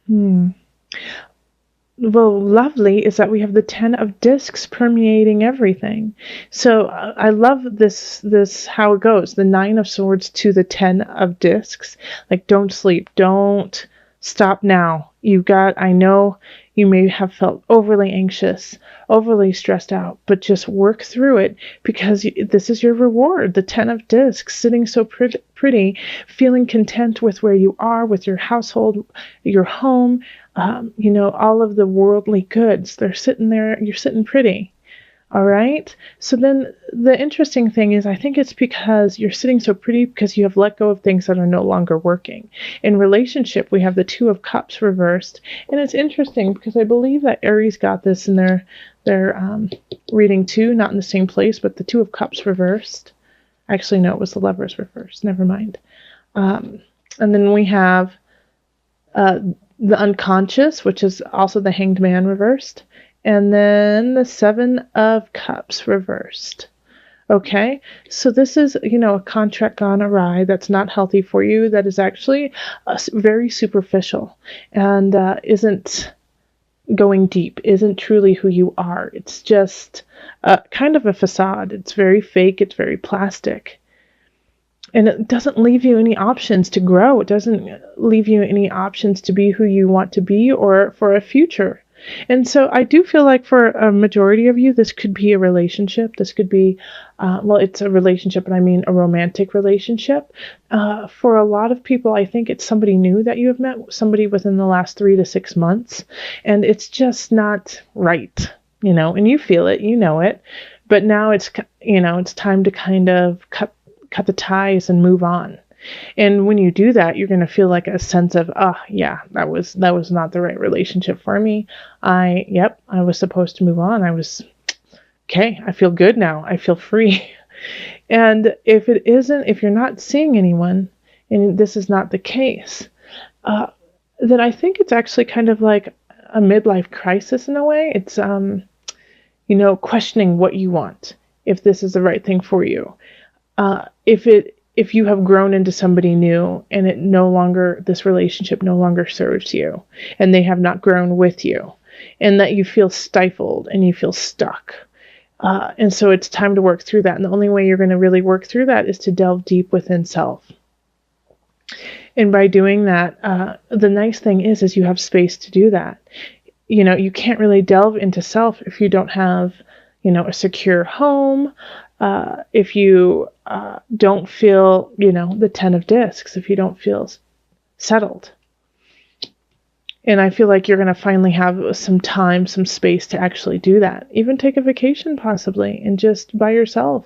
Hmm. Well, lovely is that we have the 10 of discs permeating everything. So I love this how it goes. The 9 of swords to the 10 of discs. Like, don't sleep. Don't stop now. I know you may have felt overly anxious, overly stressed out, but just work through it because this is your reward. The 10 of discs, sitting so pretty, feeling content with where you are, with your household, your home, all of the worldly goods. They're sitting there, you're sitting pretty. All right. So then the interesting thing is, I think it's because you're sitting so pretty because you have let go of things that are no longer working. In relationship, we have the Two of Cups reversed. And it's interesting because I believe that Aries got this in their reading too, not in the same place, but the Two of Cups reversed. Actually, no, it was the Lovers reversed. Never mind. And then we have uh, the unconscious, which is also the Hanged Man reversed, and then the Seven of Cups reversed. Okay, so this is, a contract gone awry that's not healthy for you, that is actually very superficial and isn't going deep, isn't truly who you are. It's just kind of a facade. It's very fake, it's very plastic. And it doesn't leave you any options to grow. It doesn't leave you any options to be who you want to be or for a future. And so I do feel like for a majority of you, this could be a relationship. This could be, it's a relationship, and I mean a romantic relationship. For a lot of people, I think it's somebody new that you have met, somebody within the last 3 to 6 months, and it's just not right, and you feel it, you know it. But now it's time to kind of cut the ties and move on. And when you do that, you're going to feel like a sense of, oh yeah, that was not the right relationship for me. I was supposed to move on. I was okay. I feel good now. I feel free. And if you're not seeing anyone, and this is not the case, then I think it's actually kind of like a midlife crisis in a way. It's questioning what you want, if this is the right thing for you. If you have grown into somebody new and this relationship no longer serves you, and they have not grown with you, and that you feel stifled and you feel stuck. And so it's time to work through that. And the only way you're going to really work through that is to delve deep within self. And by doing that, the nice thing is you have space to do that. You can't really delve into self if you don't have, a secure home, if you don't feel, the 10 of discs, if you don't feel settled. And I feel like you're going to finally have some time, some space to actually do that. Even take a vacation possibly, and just by yourself.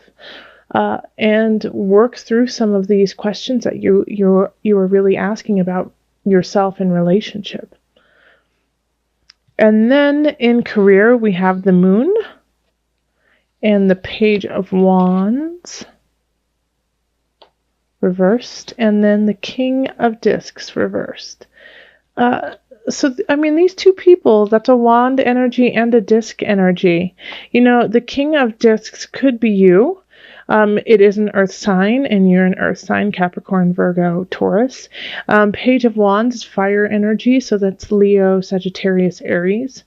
And work through some of these questions that you are really asking about yourself in relationship. And then in career, we have the Moon and the Page of Wands reversed, and then the King of Discs reversed. These two people, that's a wand energy and a disc energy. The King of Discs could be you. It is an earth sign, and you're an earth sign, Capricorn, Virgo, Taurus. Page of Wands is fire energy, so that's Leo, Sagittarius, Aries.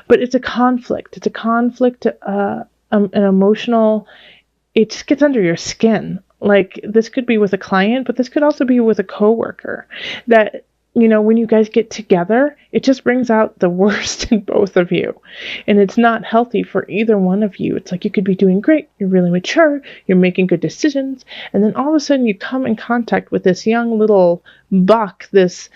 But it's a conflict. It's a conflict, an emotional, it just gets under your skin. Like, this could be with a client, but this could also be with a coworker. That, when you guys get together, it just brings out the worst in both of you. And it's not healthy for either one of you. It's like you could be doing great, you're really mature, you're making good decisions, and then all of a sudden you come in contact with this young little buck, this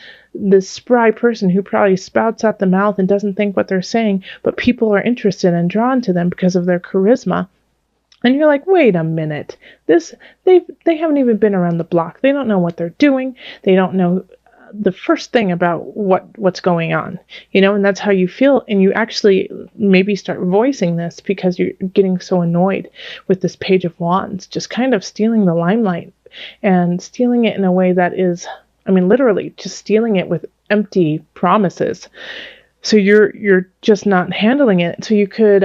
spry person who probably spouts out the mouth and doesn't think what they're saying, but people are interested and drawn to them because of their charisma. And you're like, wait a minute, they haven't even been around the block. They don't know what they're doing. They don't know the first thing about what's going on, and that's how you feel. And you actually maybe start voicing this because you're getting so annoyed with this Page of Wands, just kind of stealing the limelight and stealing it in a way that is, literally just stealing it with empty promises. So you're just not handling it. So you could,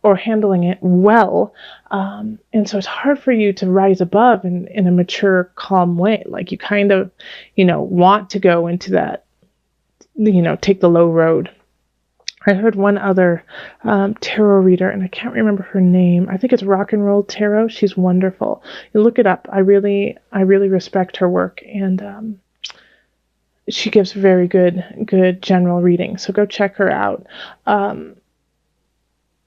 or handling it well. And so it's hard for you to rise above in a mature, calm way. Like, you kind of, want to go into that take the low road. I heard one other tarot reader, and I can't remember her name. I think it's Rock and Roll Tarot. She's wonderful. You look it up. I really respect her work, and she gives very good general reading. So go check her out.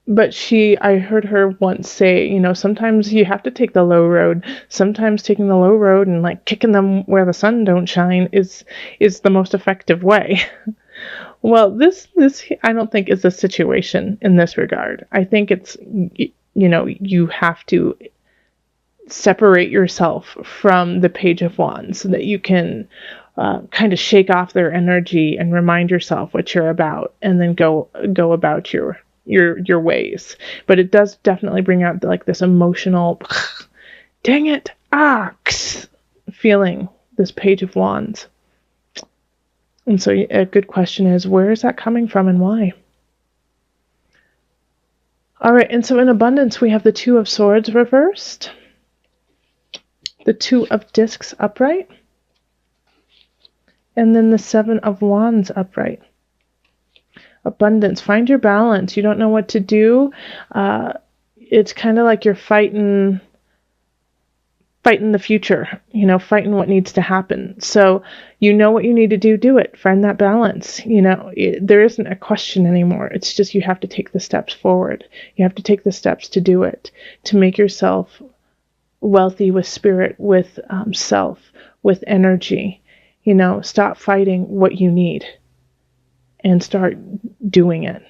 But I heard her once say, sometimes you have to take the low road. Sometimes taking the low road and like kicking them where the sun don't shine is the most effective way. Well, this I don't think is a situation in this regard. I think it's, you have to separate yourself from the Page of Wands so that you can kind of shake off their energy and remind yourself what you're about, and then go about your ways. But it does definitely bring out like this emotional, dang it, feeling, this Page of Wands. And so a good question is, where is that coming from and why? All right, and so in abundance, we have the Two of Swords reversed, the Two of Discs upright, and then the Seven of Wands upright. Abundance, find your balance. You don't know what to do. It's kind of like you're fighting the future, fighting what needs to happen. So what you need to do it. Find that balance. There isn't a question anymore. It's just you have to take the steps forward. You have to take the steps to do it, to make yourself wealthy with spirit, with self, with energy. Stop fighting what you need and start doing it.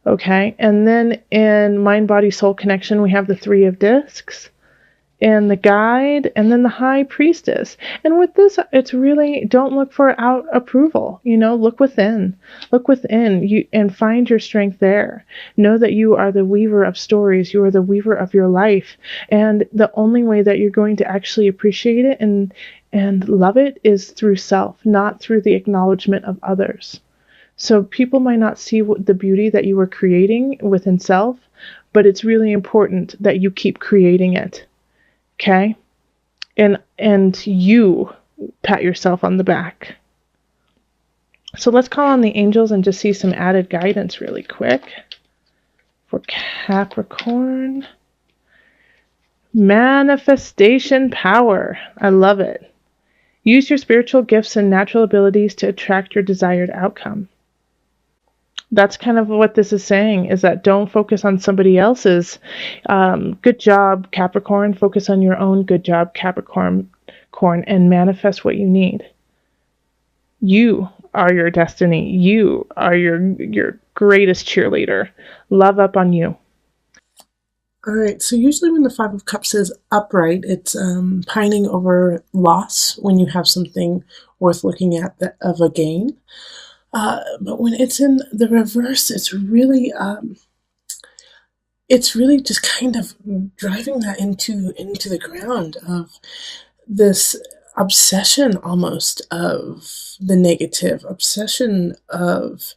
Okay? And then in mind, body, soul connection, we have the Three of Discs, and the Guide, and then the High Priestess. And with this, it's really, don't look for out approval. Look within. Look within you and find your strength there. Know that you are the weaver of stories. You are the weaver of your life. And the only way that you're going to actually appreciate it and love it is through self, not through the acknowledgement of others. So people might not see the beauty that you are creating within self, but it's really important that you keep creating it. Okay? And you pat yourself on the back. So let's call on the angels and just see some added guidance really quick for Capricorn. Manifestation power. I love it. Use your spiritual gifts and natural abilities to attract your desired outcome. That's kind of what this is saying, is that don't focus on somebody else's good job, Capricorn. Focus on your own good job, Capricorn, and manifest what you need. You are your destiny. You are your greatest cheerleader. Love up on you. All right, so usually when the Five of Cups is upright, it's pining over loss when you have something worth looking at of a gain. But when it's in the reverse, it's really just kind of driving that into the ground of this obsession almost of the negative, obsession of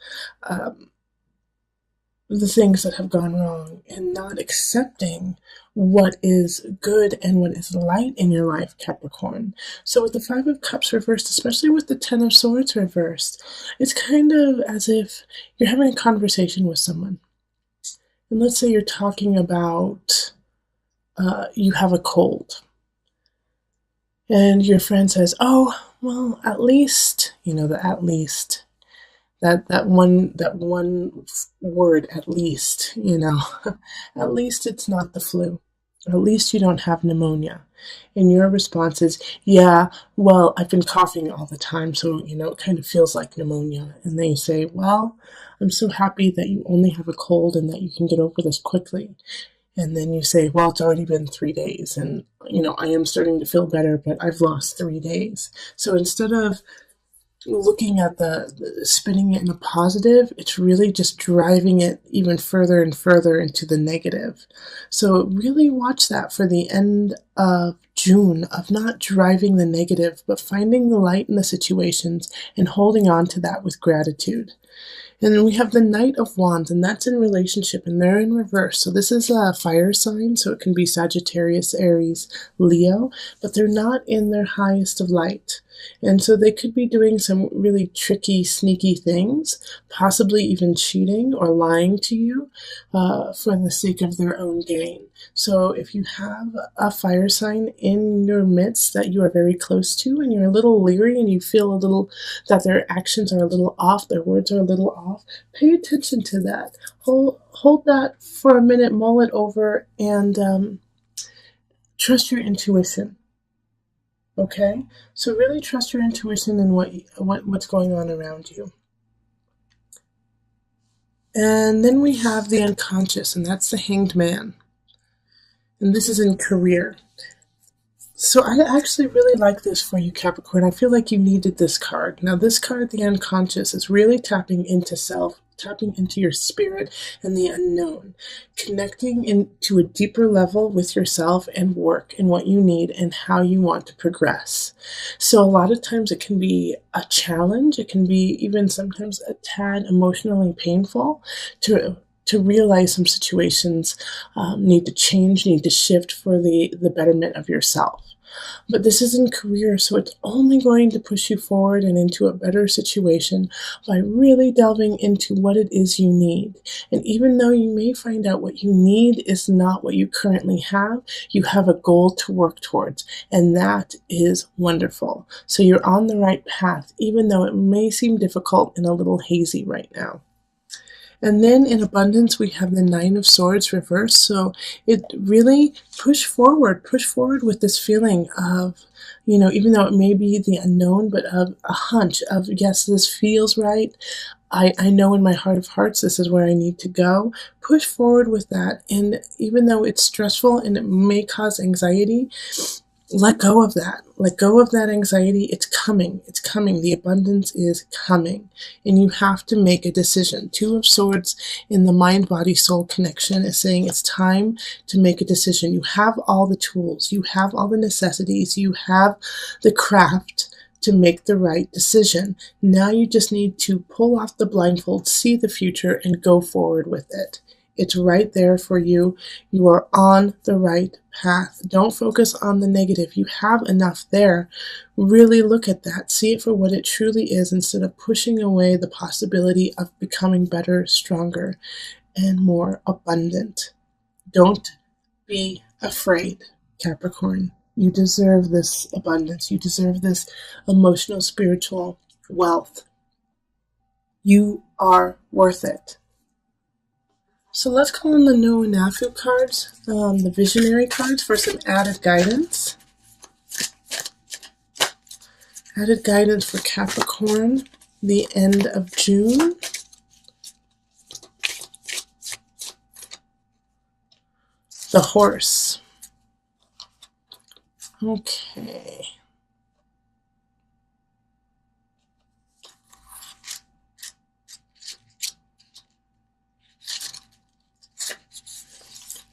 the things that have gone wrong, and not accepting what is good and what is light in your life, Capricorn. So with the Five of Cups reversed, especially with the Ten of Swords reversed, it's kind of as if you're having a conversation with someone. And let's say you're talking about you have a cold. And your friend says, oh, well, at least, the at least. That one word, at least, at least it's not the flu. At least you don't have pneumonia. And your response is, yeah, well, I've been coughing all the time, so, it kind of feels like pneumonia. And they say, well, I'm so happy that you only have a cold and that you can get over this quickly. And then you say, well, it's already been 3 days, and, I am starting to feel better, but I've lost 3 days. So instead of looking at spinning it in a positive, it's really just driving it even further and further into the negative. So really watch that for the end of June of not driving the negative, but finding the light in the situations and holding on to that with gratitude. And then we have the Knight of Wands, and that's in relationship, and they're in reverse. So this is a fire sign, so it can be Sagittarius, Aries, Leo, but they're not in their highest of light. And so they could be doing some really tricky, sneaky things, possibly even cheating or lying to you for the sake of their own gain. So if you have a fire sign in your midst that you are very close to and you're a little leery and you feel a little that their actions are a little off, their words are a little off, pay attention to that. Hold that for a minute, mull it over, and trust your intuition. Okay? So really trust your intuition and what's going on around you. And then we have the unconscious, and that's the Hanged Man. And this is in career. So I actually really like this for you, Capricorn. I feel like you needed this card. Now, this card, the unconscious, is really tapping into self, tapping into your spirit and the unknown, connecting into a deeper level with yourself and work and what you need and how you want to progress. So a lot of times it can be a challenge. It can be even sometimes a tad emotionally painful to realize some situations need to change, need to shift for the betterment of yourself. But this is in career, so it's only going to push you forward and into a better situation by really delving into what it is you need. And even though you may find out what you need is not what you currently have, you have a goal to work towards, and that is wonderful. So you're on the right path, even though it may seem difficult and a little hazy right now. And then in abundance, we have the Nine of Swords reversed. So it really push forward with this feeling of, even though it may be the unknown, but of a hunch of, yes, this feels right. I know in my heart of hearts, this is where I need to go. Push forward with that. And even though it's stressful and it may cause anxiety, let go of that. Let go of that anxiety. It's coming. It's coming. The abundance is coming. And you have to make a decision. Two of Swords in the mind, body, soul connection is saying it's time to make a decision. You have all the tools. You have all the necessities. You have the craft to make the right decision. Now you just need to pull off the blindfold, see the future, and go forward with it. It's right there for you. You are on the right path. Don't focus on the negative. You have enough there. Really look at that. See it for what it truly is instead of pushing away the possibility of becoming better, stronger, and more abundant. Don't be afraid, Capricorn. You deserve this abundance. You deserve this emotional, spiritual wealth. You are worth it. So let's call in the No Nafu cards, the visionary cards, for some added guidance. Added guidance for Capricorn, the end of June. The Horse. Okay.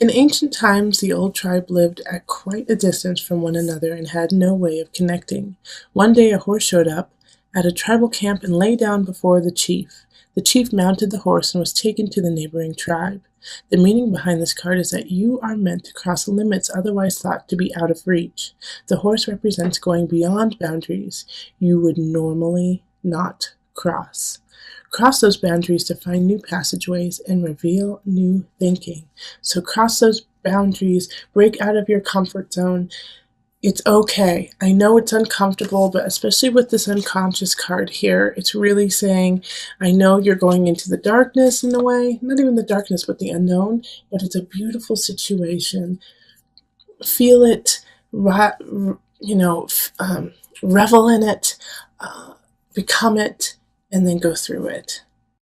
In ancient times, the old tribe lived at quite a distance from one another and had no way of connecting. One day a horse showed up at a tribal camp and lay down before the chief. The chief mounted the horse and was taken to the neighboring tribe. The meaning behind this card is that you are meant to cross limits otherwise thought to be out of reach. The horse represents going beyond boundaries you would normally not cross. Cross those boundaries to find new passageways and reveal new thinking. So cross those boundaries, break out of your comfort zone. It's okay. I know it's uncomfortable, but especially with this unconscious card here, it's really saying, I know you're going into the darkness in a way, not even the darkness, but the unknown, but it's a beautiful situation. Feel it, revel in it, become it, and then go through it.